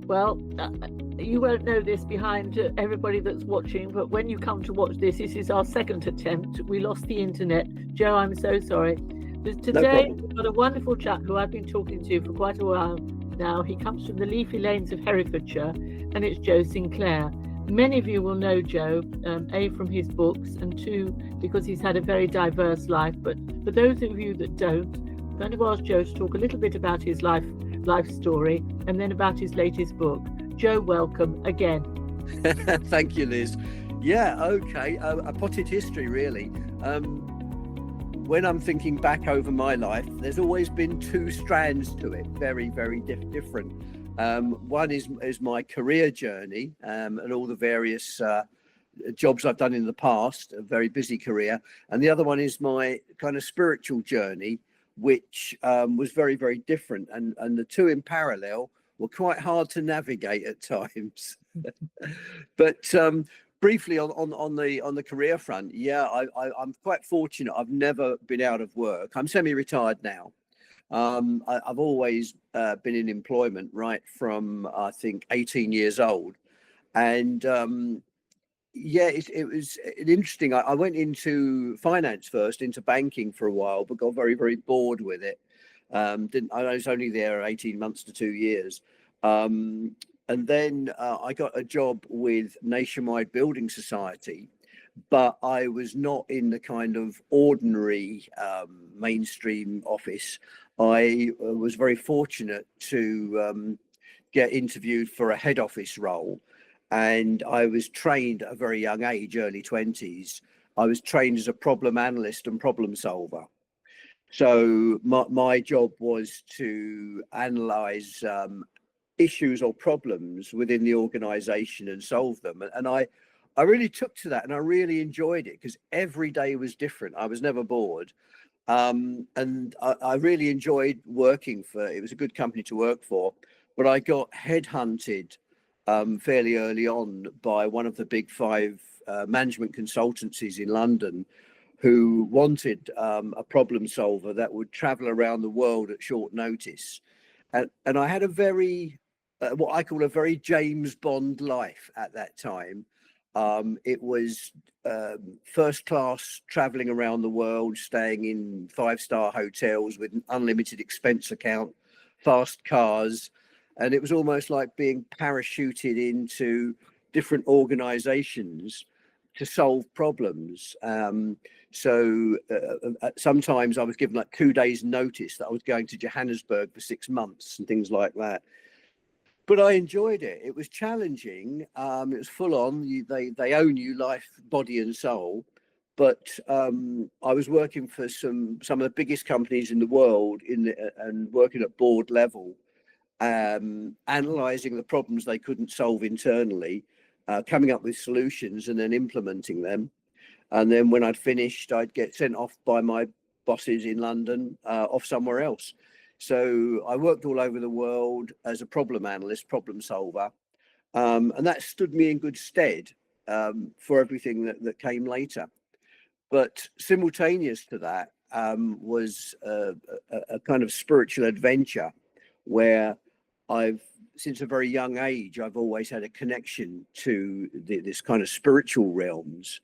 Well, you won't know this behind everybody that's watching, but when you come to watch this, this is our second attempt. We lost the internet. Joe, I'm so sorry. But No today, problem. we've got a wonderful chap who I've been talking to for quite a while now. He comes from the leafy lanes of Herefordshire, and it's Joe St Clair. Many of you will know Joe, A, from his books, and two, because he's had a very diverse life. But for those of you that don't, I'm going to ask Joe to talk a little bit about his life story, and then about his latest book. Joe, welcome again. Thank you, Liz. Yeah, okay. A potted history, really. When I'm thinking back over my life, there's always been two strands to it, very, very different. One is my career journey and all the various jobs I've done in the past, a very busy career. And the other one is my kind of spiritual journey, which was very, very different. And the two in parallel were quite hard to navigate at times. But briefly on the career front, yeah, I'm quite fortunate. I've never been out of work. I'm semi-retired now. I've always been in employment right from, I think, 18 years old. And yeah, it was interesting. I went into finance first, into banking for a while, but got very, very bored with it. I was only there 18 months to 2 years. And then I got a job with Nationwide Building Society, but I was not in the kind of ordinary mainstream office. I was very fortunate to get interviewed for a head office role. And I was trained at a very young age, early 20s. I was trained as a problem analyst and problem solver. So my job was to analyze issues or problems within the organization and solve them. And I really took to that, and I really enjoyed it because every day was different. I was never bored. And I really enjoyed working for, it was a good company to work for, but I got headhunted fairly early on by one of the big five management consultancies in London, who wanted a problem solver that would travel around the world at short notice. And I had a very, what I call a very James Bond life at that time. It was first class traveling around the world, staying in 5-star hotels with an unlimited expense account, fast cars. And it was almost like being parachuted into different organizations to solve problems. So sometimes I was given like 2 days notice that I was going to Johannesburg for 6 months and things like that. But I enjoyed it. It was challenging. It was full on. They own you, life, body and soul. But I was working for some of the biggest companies in the world and working at board level, analyzing the problems they couldn't solve internally, coming up with solutions and then implementing them. And then when I'd finished, I'd get sent off by my bosses in London, off somewhere else. So I worked all over the world as a problem analyst, problem solver. And that stood me in good stead for everything that came later. But simultaneous to that was a kind of spiritual adventure where since a very young age, I've always had a connection to this kind of spiritual realms.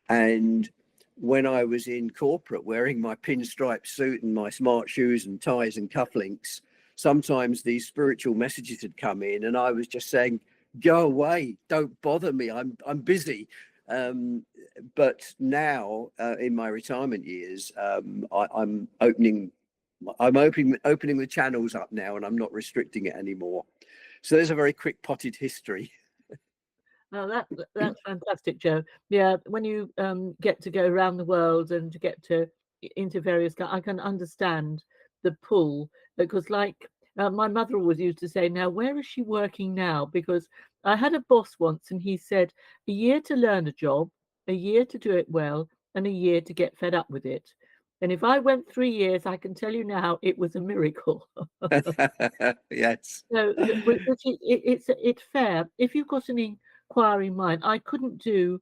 And when I was in corporate, wearing my pinstripe suit and my smart shoes and ties and cufflinks, sometimes these spiritual messages had come in, and I was just saying, "Go away! Don't bother me. I'm busy." But now, in my retirement years, I'm opening the channels up now, and I'm not restricting it anymore. So there's a very quick potted history. Well, that's fantastic, Joe. Yeah, when you get to go around the world and to get to into various, I can understand the pull because, like my mother always used to say, "Now, where is she working now?" Because I had a boss once, and he said, "A year to learn a job, a year to do it well, and a year to get fed up with it." And if I went 3 years, I can tell you now, it was a miracle. Yes. So, it's fair if you've got an inquiring mind. I couldn't do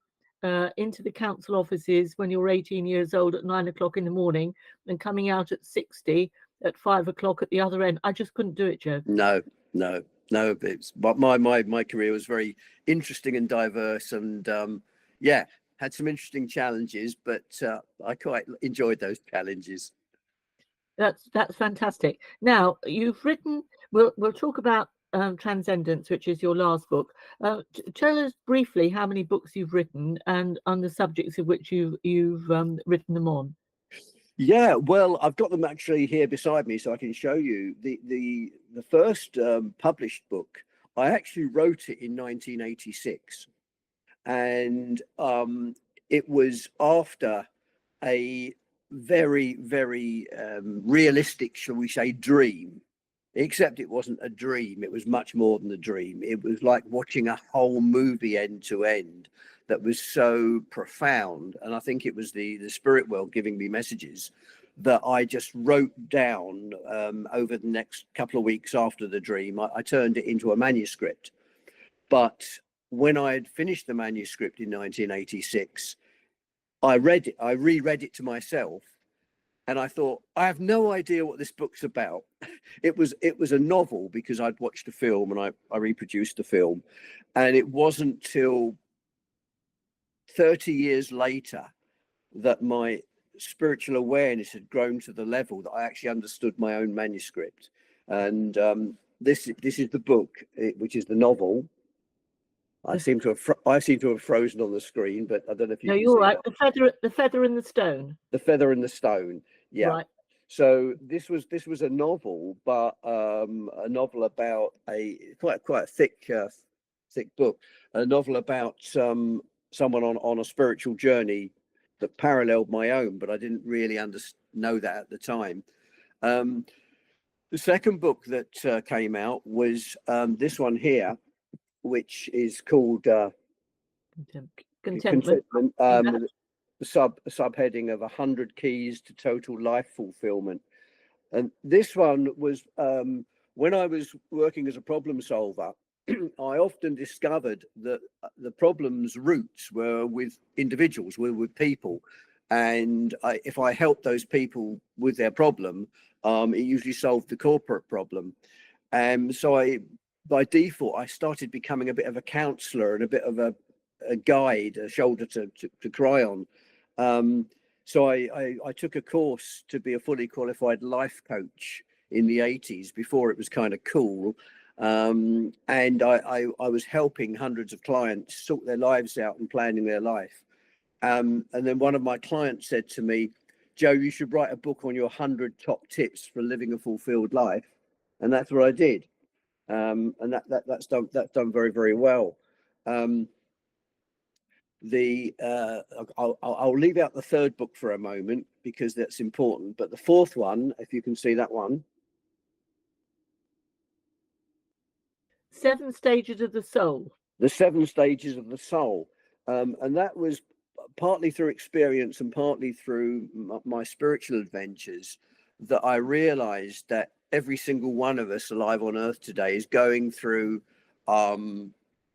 into the council offices when you're 18 years old at 9 o'clock in the morning and coming out at 60 at 5 o'clock at the other end. I just couldn't do it, Joe. No, no. No, it's but my career was very interesting and diverse, and yeah, had some interesting challenges, but I quite enjoyed those challenges. That's fantastic. Now you've written. We'll talk about Transcendence, which is your last book. Tell us briefly how many books you've written and on the subjects of which you've written them on. Yeah, well, I've got them actually here beside me, so I can show you the first published book. I actually wrote it in 1986, and it was after a very realistic, shall we say, dream. Except it wasn't a dream, it was much more than a dream. It was like watching a whole movie end to end that was so profound. And I think it was the spirit world giving me messages that I just wrote down over the next couple of weeks after the dream. I turned it into a manuscript. But when I had finished the manuscript in 1986, I reread it to myself, and I thought, I have no idea what this book's about. It was a novel because I'd watched a film and I reproduced the film, and it wasn't till 30 years later that my spiritual awareness had grown to the level that I actually understood my own manuscript. And this is the book, which is the novel. I seem to have frozen on the screen, but I don't know if you No, can you're see right. that. The feather in the stone. The Feather and the Stone. Yeah. Right. So this was a novel, but a novel about a quite a thick book. A novel about someone on a spiritual journey that paralleled my own, but I didn't really know that at the time. The second book that came out was this one here, which is called Contentment. Contentment. The subheading of 100 Keys to Total Life Fulfillment. And this one was when I was working as a problem solver, I often discovered that the problem's roots were with individuals, were with people. And if I helped those people with their problem, it usually solved the corporate problem. So by default, I started becoming a bit of a counselor and a bit of a guide, a shoulder to cry on. So I took a course to be a fully qualified life coach in the 80s before it was kind of cool. And I was helping hundreds of clients sort their lives out and planning their life. And then one of my clients said to me, Joe, you should write a book on your 100 top tips for living a fulfilled life. And that's what I did. And that's done very well. I'll leave out the third book for a moment because that's important. But the fourth one, if you can see that one, 7 Stages of the Soul. the 7 Stages of the Soul, and that was partly through experience and partly through my spiritual adventures that I realized that every single one of us alive on earth today is going through on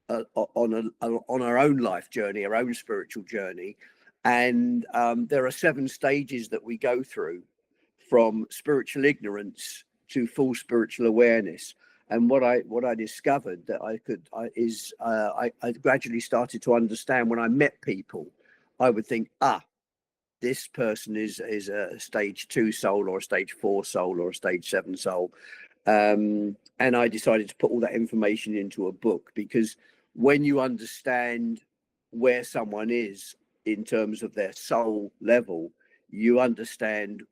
our own life journey, our own spiritual journey. And there are 7 stages that we go through, from spiritual ignorance to full spiritual awareness. And what I discovered that I gradually started to understand when I met people. I would think, this person is a stage 2 soul, or a stage 4 soul, or a stage 7 soul. And I decided to put all that information into a book, because when you understand where someone is in terms of their soul level, you understand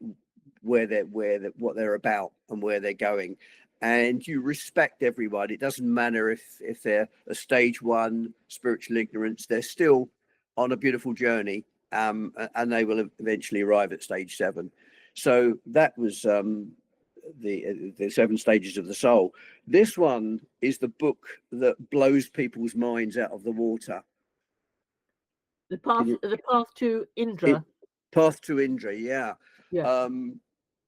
what they're about and where they're going, and you respect everybody. It doesn't matter if they're a stage 1 spiritual ignorance, they're still on a beautiful journey, and they will eventually arrive at stage 7. So that was the 7 Stages of the Soul. This one is the book that blows people's minds out of the water. The path to Indra. Path to Indra, yeah. Yeah.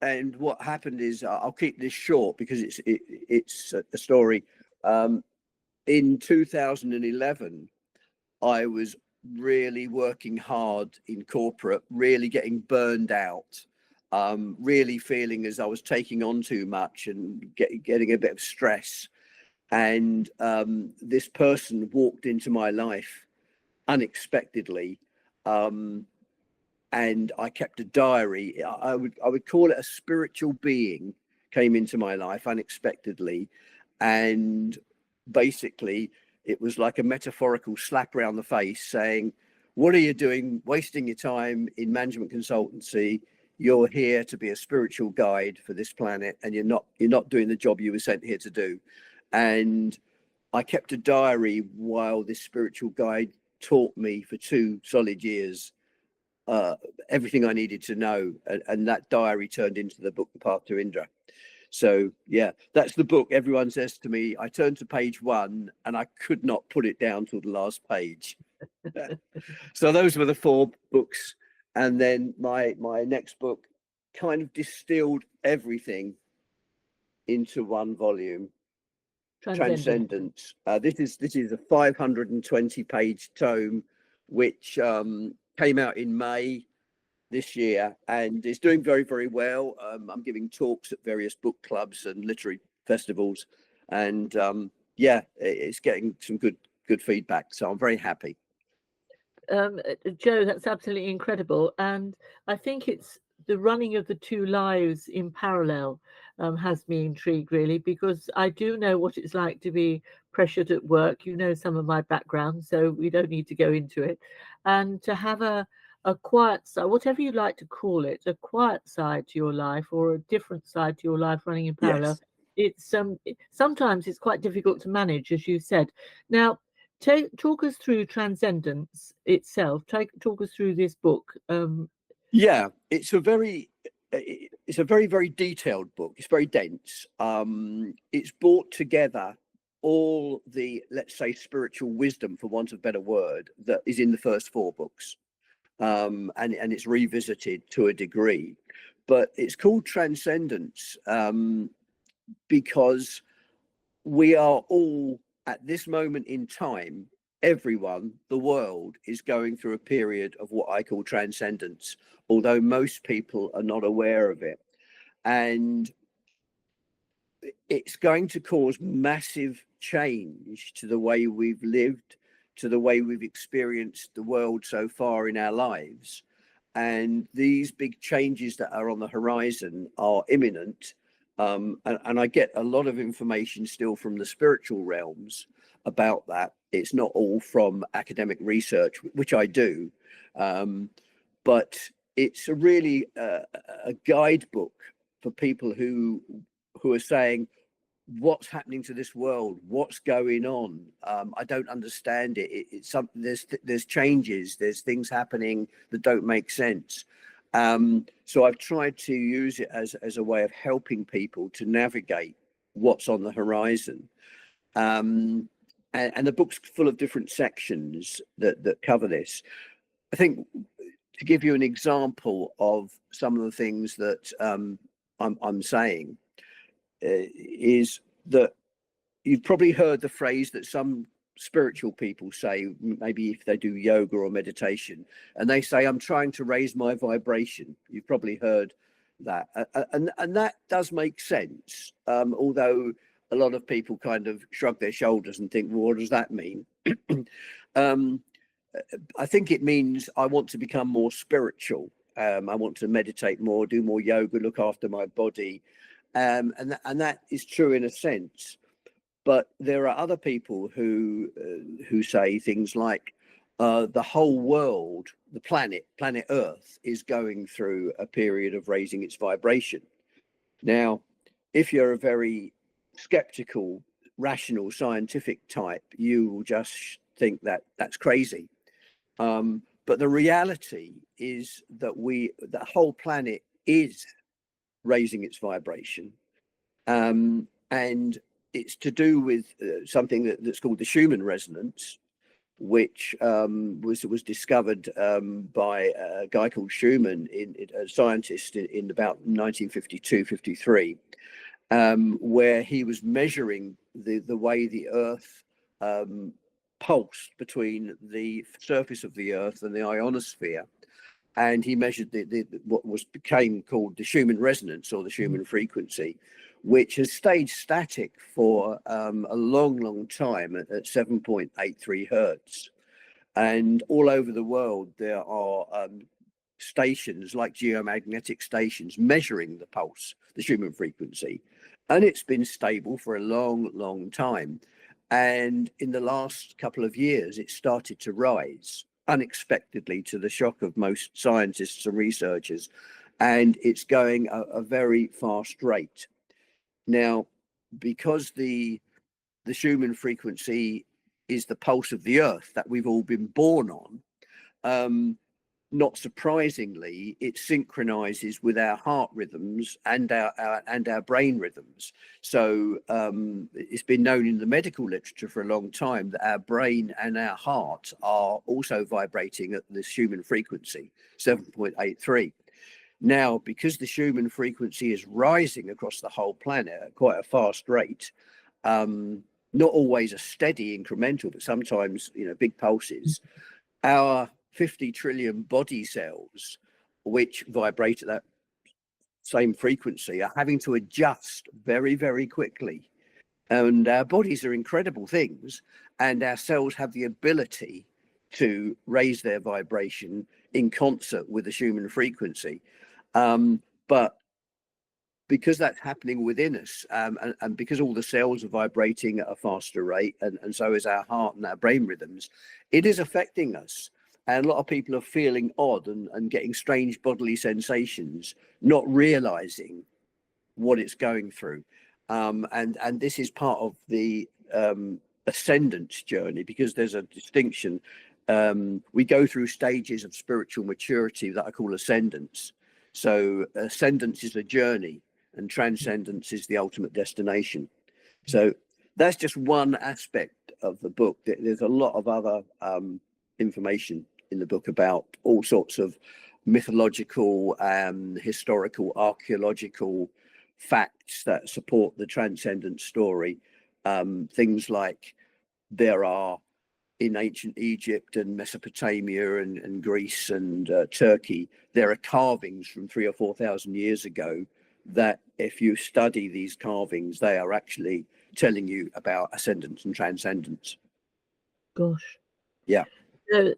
And what happened is, I'll keep this short because it's a story. In 2011, I was really working hard in corporate, really getting burned out, really feeling as I was taking on too much and getting a bit of stress. And this person walked into my life unexpectedly, and I kept a diary. I would call it a spiritual being came into my life unexpectedly, and basically it was like a metaphorical slap around the face saying, what are you doing wasting your time in management consultancy? You're here to be a spiritual guide for this planet, and you're not doing the job you were sent here to do. And I kept a diary while this spiritual guide taught me for 2 solid years everything I needed to know, and that diary turned into the book, The Path to Indra. So yeah, that's the book. Everyone says to me, I turned to page 1 and I could not put it down till the last page. So those were the 4 books, and then my next book kind of distilled everything into 1 volume. Transcendence. This is a 520-page tome, which came out in May this year, and it's doing very, very well. I'm giving talks at various book clubs and literary festivals, and yeah, it's getting some good feedback. So I'm very happy. Joe, that's absolutely incredible. And I think it's the running of the 2 lives in parallel has me intrigued, really, because I do know what it's like to be pressured at work. You know some of my background, so we don't need to go into it. And to have a quiet side, whatever you like to call it, a quiet side to your life or a different side to your life running in parallel. Yes. It's sometimes it's quite difficult to manage, as you said. Now, talk us through Transcendence itself. Talk us through this book. Yeah, it's a very very detailed book. It's very dense. It's brought together all the, let's say, spiritual wisdom, for want of a better word, that is in the first 4 books, and it's revisited to a degree. But it's called Transcendence because we are all, at this moment in time, everyone, the world, is going through a period of what I call transcendence, although most people are not aware of it. And it's going to cause massive change to the way we've lived, to the way we've experienced the world so far in our lives. And these big changes that are on the horizon are imminent. And I get a lot of information still from the spiritual realms about that. It's not all from academic research, which I do, but it's a really a guidebook for people who are saying, what's happening to this world, what's going on. I don't understand it. It's something, there's changes, there's things happening that don't make sense. So I've tried to use it as a way of helping people to navigate what's on the horizon. And the book's full of different sections that cover this. I think, to give you an example of some of the things that I'm saying, is that you've probably heard the phrase that some spiritual people say, maybe if they do yoga or meditation, and they say, I'm trying to raise my vibration. You've probably heard that. And that does make sense, although a lot of people kind of shrug their shoulders and think, well, what does that mean? I think it means I want to become more spiritual. I want to meditate more, do more yoga, look after my body. And that is true in a sense. But there are other people who say things like the whole world, the planet Earth, is going through a period of raising its vibration. Now, if you're a very skeptical, rational, scientific type, you will just think that that's crazy. But the reality is that the whole planet is raising its vibration, and it's to do with something that's called the Schumann resonance, which was discovered by a guy called Schumann, a scientist, in about 1952-53, where he was measuring the way the Earth pulsed between the surface of the Earth and the ionosphere. And he measured what became called the Schumann resonance, or the Schumann frequency, which has stayed static for a long time at 7.83 hertz. And all over the world, there are stations like geomagnetic stations measuring the pulse, the Schumann frequency. And it's been stable for a long time. And in the last couple of years, it started to rise unexpectedly, to the shock of most scientists and researchers. And it's going a very fast rate. Now, because the Schumann frequency is the pulse of the earth that we've all been born on, not surprisingly, it synchronizes with our heart rhythms and our brain rhythms. So it's been known in the medical literature for a long time that our brain and our heart are also vibrating at the Schumann frequency, 7.83. Now, because the Schumann frequency is rising across the whole planet at quite a fast rate, not always a steady incremental, but sometimes, big pulses, our 50 trillion body cells, which vibrate at that same frequency, are having to adjust very quickly. And our bodies are incredible things, and our cells have the ability to raise their vibration in concert with the Schumann frequency. But because that's happening within us, and because all the cells are vibrating at a faster rate, and so is our heart and our brain rhythms, it is affecting us. And a lot of people are feeling odd and getting strange bodily sensations, not realizing what it's going through. And this is part of the ascendance journey, because there's a distinction. We go through stages of spiritual maturity that I call ascendance. So ascendance is a journey, and transcendence is the ultimate destination. So that's just one aspect of the book. There's a lot of other information in the book about all sorts of mythological, historical, archaeological facts that support the Transcendence story. Things like there are, in ancient Egypt and Mesopotamia and Greece and Turkey, there are carvings from 3,000 or 4,000 years ago that, if you study these carvings, they are actually telling you about ascendance and transcendence. Gosh. Yeah.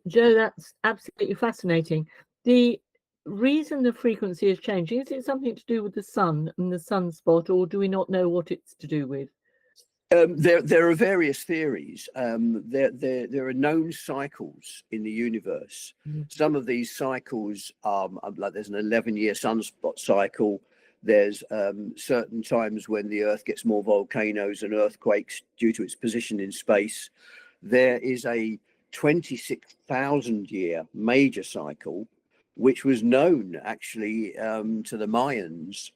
Joe, that's absolutely fascinating. The reason the frequency is changing, is it something to do with the sun and the sunspot, or do we not know what it's to do with? There are various theories. There are known cycles in the universe. Some of these cycles, like there's an 11-year sunspot cycle. There's certain times when the Earth gets more volcanoes and earthquakes due to its position in space. There is a 26,000-year major cycle, which was known actually to the Mayans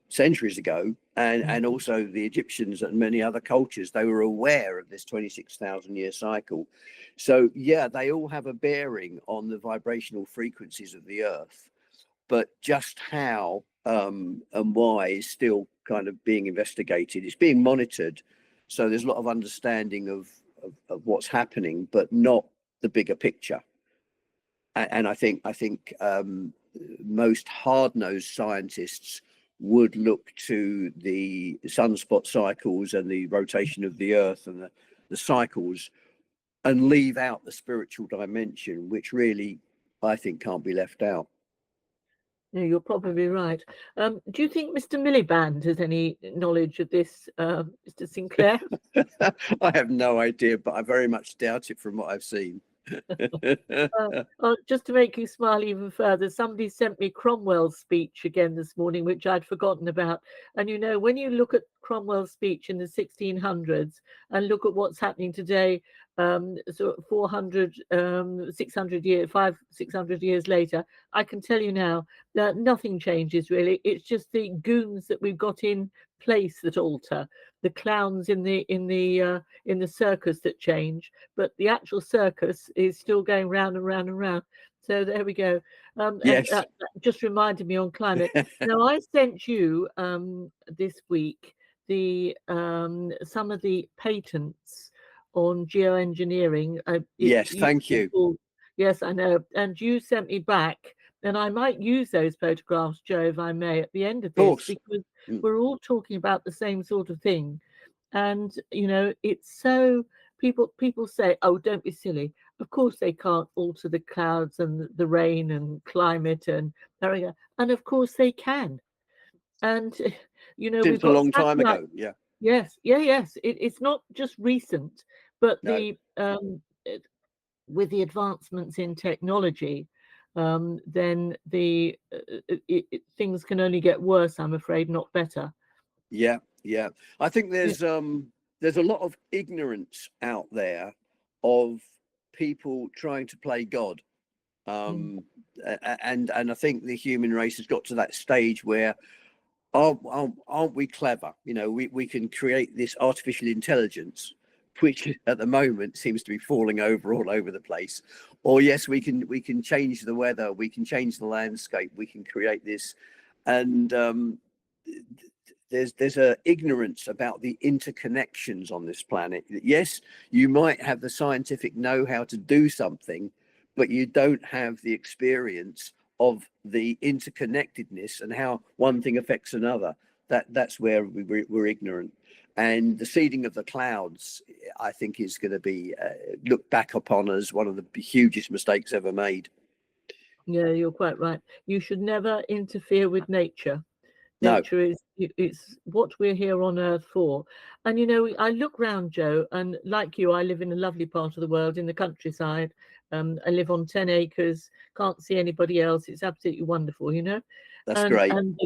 centuries ago, and also the Egyptians and many other cultures. They were aware of this 26,000-year cycle. So yeah, they all have a bearing on the vibrational frequencies of the Earth, but just how and why is still kind of being investigated. It's being monitored, so there's a lot of understanding of what's happening, but not the bigger picture. And I think most hard-nosed scientists would look to the sunspot cycles and the rotation of the Earth and the cycles, and leave out the spiritual dimension, which really, I think, can't be left out. No, you're probably right. Do you think Mr. Miliband has any knowledge of this, Mr. St Clair? I have no idea, but I very much doubt it from what I've seen. Just to make you smile even further, somebody sent me Cromwell's speech again this morning, which I'd forgotten about. And when you look at Cromwell's speech in the 1600s and look at what's happening today, so 400, 600 years, 600 years later, I can tell you now that nothing changes really. It's just the goons that we've got in place that alter, the clowns in the circus that change, but the actual circus is still going round and round and round. So there we go. Yes. And that just reminded me on climate. Now, I sent you this week the some of the patents on geoengineering. Yes, thank you. Yes, I know. And you sent me back And I might use those photographs, Joe, if I may, at the end of Of this, course. because Mm. we're all talking about the same sort of thing. And it's so people say, oh, don't be silly. Of course they can't alter the clouds and the rain and climate and area. And of course they can. And we've Since a got long time satellite. ago. Yeah. Yes, yes. It's not just recent, but No. with the advancements in technology, then things can only get worse, I'm afraid, not better. Yeah. Yeah. I think Yeah. there's a lot of ignorance out there of people trying to play God. Mm. And I think the human race has got to that stage where aren't we clever? We can create this artificial intelligence, which at the moment seems to be falling over all over the place. Or yes, we can change the weather, we can change the landscape, we can create this, and there's a ignorance about the interconnections on this planet. Yes, you might have the scientific know-how to do something, but you don't have the experience of the interconnectedness and how one thing affects another. That's where we're ignorant. And the seeding of the clouds, I think, is going to be looked back upon as one of the hugest mistakes ever made. Yeah, you're quite right. You should never interfere with nature. No, Nature is it's what we're here on earth for. And I look round, Joe, and like you, I live in a lovely part of the world in the countryside. I live on 10 acres, can't see anybody else. It's absolutely wonderful, that's and great. and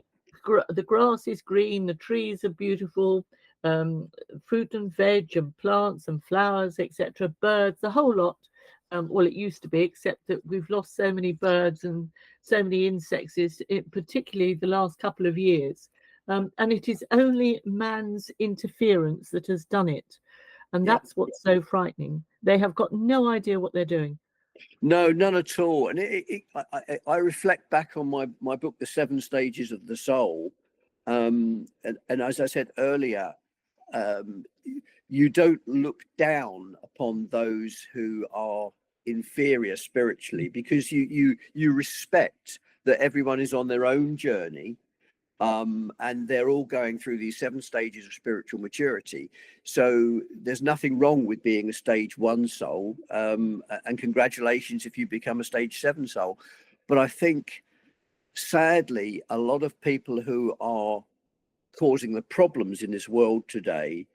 the grass is green, the trees are beautiful, fruit and veg and plants and flowers, etc., birds, the whole lot. Well, it used to be, except that we've lost so many birds and so many insects, particularly the last couple of years. And it is only man's interference that has done it. And Yeah. that's what's so frightening. They have got no idea what they're doing. No, none at all. And I reflect back on my book, The Seven Stages of the Soul. And as I said earlier, um, you don't look down upon those who are inferior spiritually, because you respect that everyone is on their own journey, and they're all going through these seven stages of spiritual maturity. So there's nothing wrong with being a stage one soul, and congratulations if you become a stage seven soul. But I think, sadly, a lot of people who are causing the problems in this world today,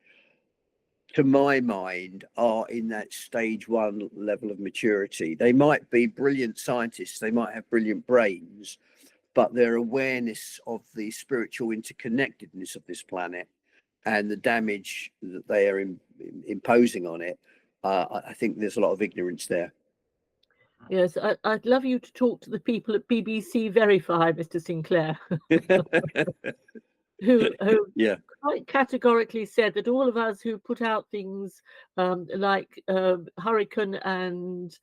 to my mind, are in that stage one level of maturity. They might be brilliant scientists, they might have brilliant brains, but their awareness of the spiritual interconnectedness of this planet and the damage that they are imposing on it, I think there's a lot of ignorance there. Yes, I'd love you to talk to the people at BBC Verify, Mr. Sinclair, who Yeah, quite categorically said that all of us who put out things like hurricane and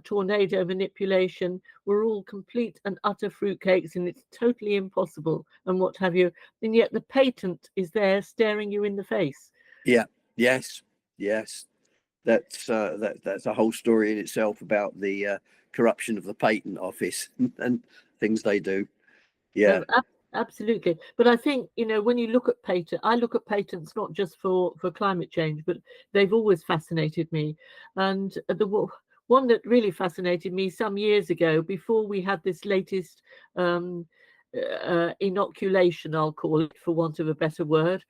tornado manipulation were all complete and utter fruitcakes, and it's totally impossible and what have you. And yet the patent is there staring you in the face. yeah, yes, yes. That's a whole story in itself about the corruption of the patent office and things they do. Yeah, No, absolutely. But I think, when you look at I look at patents not just for climate change, but they've always fascinated me. And one that really fascinated me some years ago, before we had this latest inoculation, I'll call it, for want of a better word.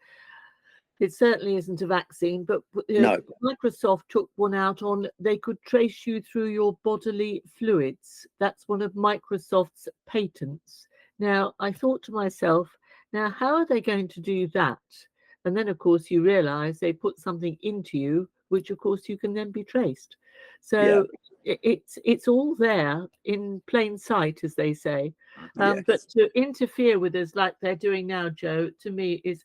It certainly isn't a vaccine, but no, Microsoft took one out on they could trace you through your bodily fluids. That's one of Microsoft's patents. Now, I thought to myself, now, how are they going to do that? And then, of course, you realize they put something into you, which, of course, you can then be traced. yeah, So it's all there in plain sight, as they say. But yes. to interfere with us like they're doing now, Joe, to me is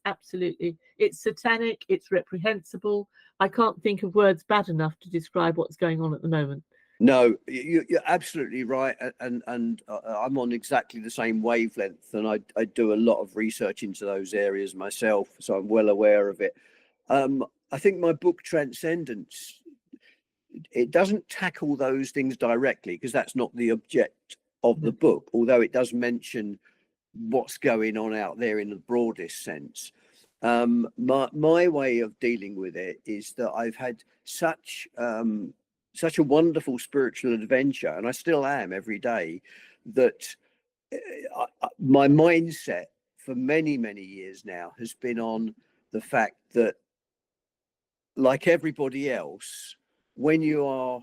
it's satanic, it's reprehensible. I can't think of words bad enough to describe what's going on at the moment. No, you're absolutely right, and I'm on exactly the same wavelength, and I do a lot of research into those areas myself, so I'm well aware of it. I think my book Transcendence, it doesn't tackle those things directly, because that's not the of the book, although it does mention what's going on out there in the broadest sense. My way of dealing with it is that I've had such a wonderful spiritual adventure, and I still am every day, that my mindset for many years now has been on the fact that, like everybody else, when you are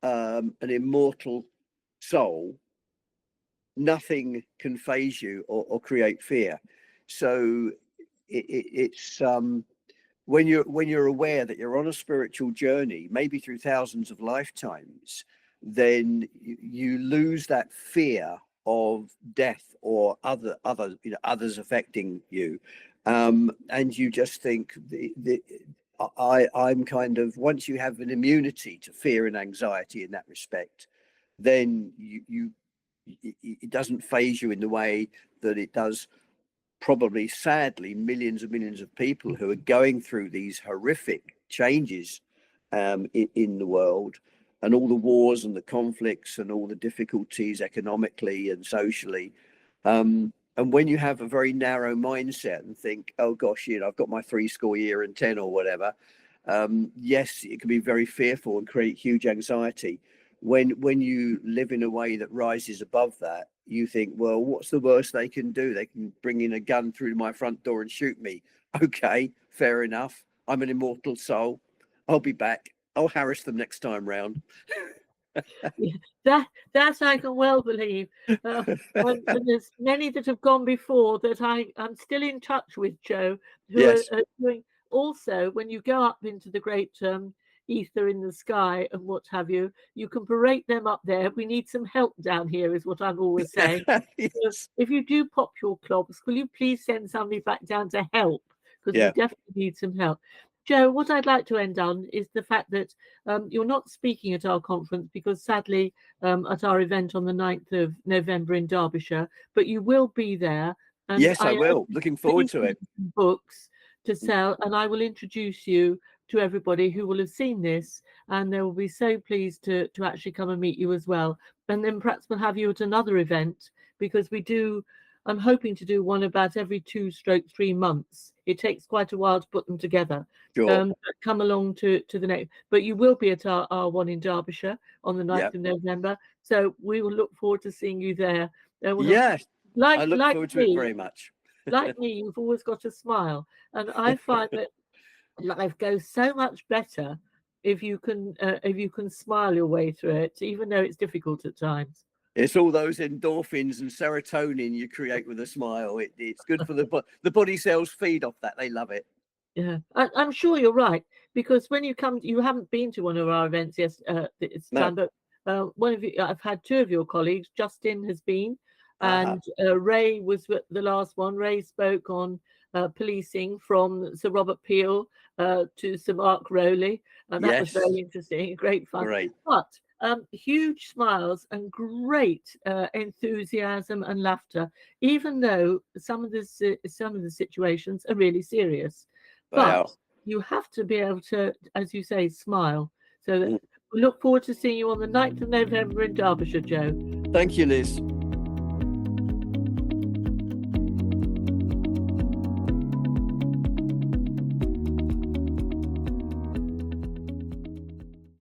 an immortal soul, nothing can phase you or create fear. So it's when you're aware that you're on a spiritual journey, maybe through thousands of lifetimes, then you lose that fear of death or others affecting you, and you just think I'm kind of, once you have an immunity to fear and anxiety in that respect, then it doesn't phase you in the way that it does probably, sadly, millions and millions of people who are going through these horrific changes in the world, and all the wars and the conflicts and all the difficulties economically and socially. And when you have a very narrow mindset and think, oh gosh, I've got my 70 years and 10 or whatever, yes, it can be very fearful and create huge anxiety. When you live in a way that rises above that, you think, well, what's the worst they can do? They can bring in a gun through my front door and shoot me. Okay, fair enough. I'm an immortal soul. I'll be back. I'll harass them next time round. Yeah, that I can well believe. And there's many that have gone before that I'm still in touch with, Joe, who Yes. are doing. Also, when you go up into the great ether in the sky and what have you, you can berate them up there. We need some help down here, is what I'm always saying. Yes. So if you do pop your clogs, will you please send somebody back down to help? Because Yeah. we definitely need some help. Joe, what I'd like to end on is the fact that you're not speaking at our conference because, sadly, at our event on the 9th of November in Derbyshire, but you will be there. And Yes, I will. Looking forward to it. Books to sell, and I will introduce you to everybody who will have seen this, and they will be so pleased to actually come and meet you as well. And then perhaps we'll have you at another event, because I'm hoping to do one about every 2-3 months. It takes quite a while to put them together. Sure. Come along to the next, but you will be at our one in Derbyshire on the 9th of November. So we will look forward to seeing you there. Yes, I look forward to it very much. Like me, you've always got a smile, and I find that life goes so much better if you can smile your way through it, even though it's difficult at times. It's all those endorphins and serotonin you create with a smile. It's good for the body cells feed off that. They love it. Yeah, I'm sure you're right, because when you come, you haven't been to one of our events this time, but one of you, I've had 2 of your colleagues. Justin has been, and Ray was the last one. Ray spoke on policing, from Sir Robert Peel to Sir Mark Rowley, and that was very interesting, great fun. Great. But huge smiles and great enthusiasm and laughter, even though some of the situations are really serious. But you have to be able to, as you say, smile. So we look forward to seeing you on the 9th of November in Derbyshire, Joe. Thank you, Liz.